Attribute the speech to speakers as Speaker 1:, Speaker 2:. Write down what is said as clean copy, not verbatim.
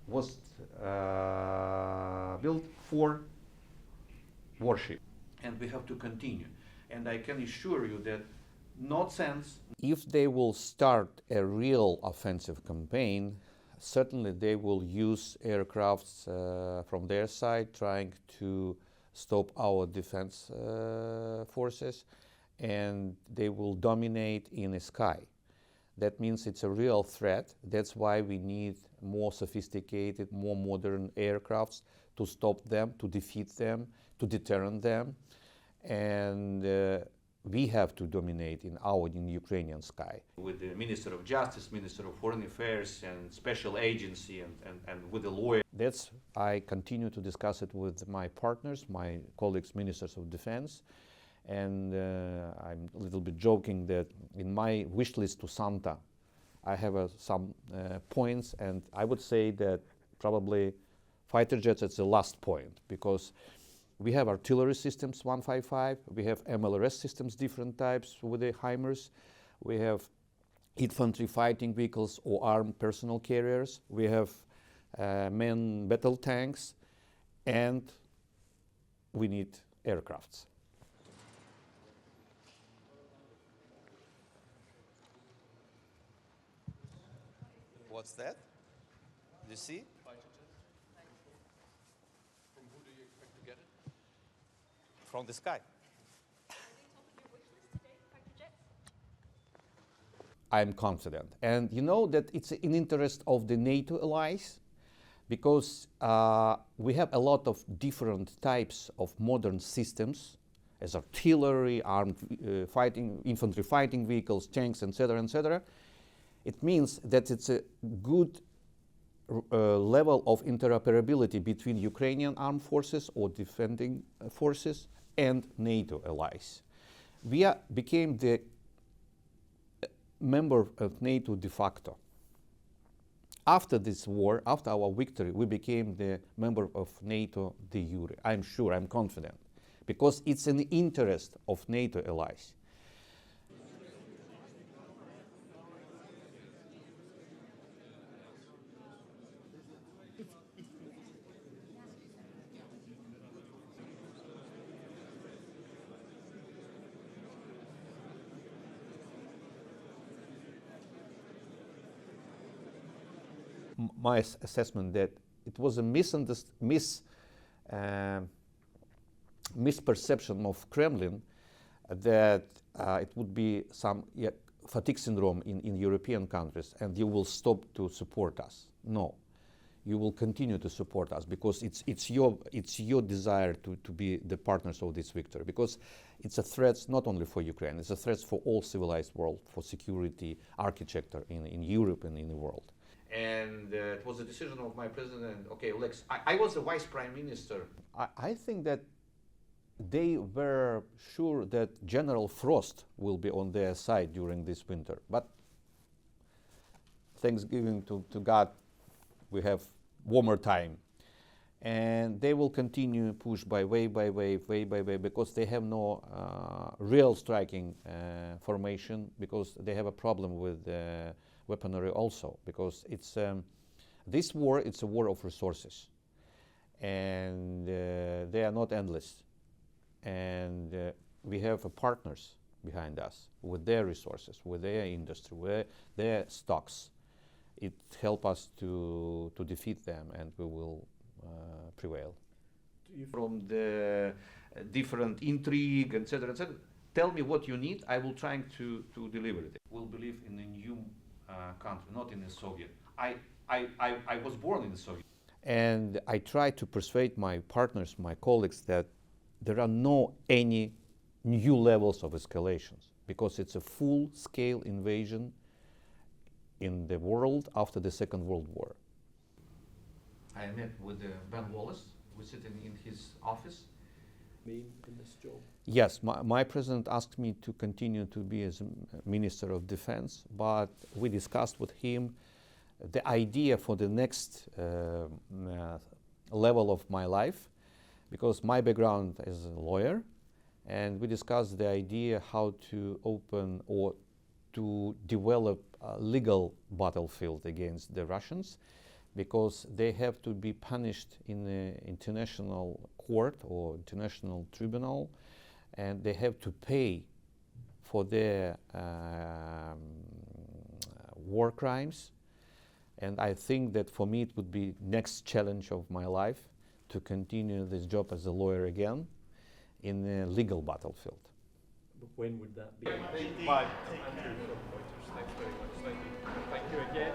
Speaker 1: was built for warship. And we have to continue. And I can assure you that no sense. If they will start a real offensive campaign, certainly they will use aircrafts from their side trying to stop our defense forces, and they will dominate in the sky. That means it's a real threat. That's why we need more sophisticated, more modern aircrafts to stop them, to defeat them, to deter them. And we have to dominate in Ukrainian sky. With the Minister of Justice, Minister of Foreign Affairs, and special agency, and with the lawyer. I continue to discuss it with my partners, my colleagues, Ministers of Defense. And I'm a little bit joking that in my wish list to Santa, I have some points, and I would say that probably fighter jets is the last point, because we have artillery systems 155, we have MLRS systems, different types with the HIMARS, we have infantry fighting vehicles or armed personnel carriers, we have main battle tanks, and we need aircrafts.
Speaker 2: What's that? You see?
Speaker 3: Fighter jets. From who do you expect to get it?
Speaker 2: From the sky.
Speaker 1: I'm confident. And you know that it's in interest of the NATO allies, because we have a lot of different types of modern systems, as artillery, armed infantry fighting vehicles, tanks, etc., etc. It means that it's a good level of interoperability between Ukrainian armed forces or defending forces and NATO allies. We became the member of NATO de facto. After this war, after our victory, we became the member of NATO de jure. I'm sure, I'm confident, because it's in the interest of NATO allies. My assessment that it was a misperception of Kremlin that it would be some fatigue syndrome in European countries, and you will stop to support us. No, you will continue to support us, because it's your desire to be the partners of this victory, because it's a threat not only for Ukraine, it's a threat for all civilized world, for security architecture in Europe and in the world. And it was a decision of my president. Okay, Oleksii, I was the vice prime minister. I think that they were sure that General Frost will be on their side during this winter. But thanksgiving to God, we have warmer time. And they will continue push by wave, because they have no real striking formation, because they have a problem with weaponry also, because it's this war, it's a war of resources, and they are not endless, and we have partners behind us with their resources, with their industry, with their stocks. It helps us to defeat them, and we will prevail. From the different intrigue, etc., etc. Tell me what you need. I will try to deliver it. We'll believe in a new country, not in the Soviet. I was born in the Soviet. And I try to persuade my partners, my colleagues, that there are no any new levels of escalations, because it's a full-scale invasion in the world after the Second World War. I met with Ben Wallace. We're sitting in his office.
Speaker 3: In this job?
Speaker 1: Yes, my president asked me to continue to be as Minister of Defense, but we discussed with him the idea for the next level of my life, because my background is a lawyer, and we discussed the idea how to open or to develop a legal battlefield against the Russians, because they have to be punished in an international court or international tribunal, and they have to pay for their war crimes. And I think that for me it would be next challenge of my life to continue this job as a lawyer again in a legal battlefield.
Speaker 4: But when would that be?
Speaker 3: Five. Andrew from Reuters. Thanks very much. Thank you. Thank you again.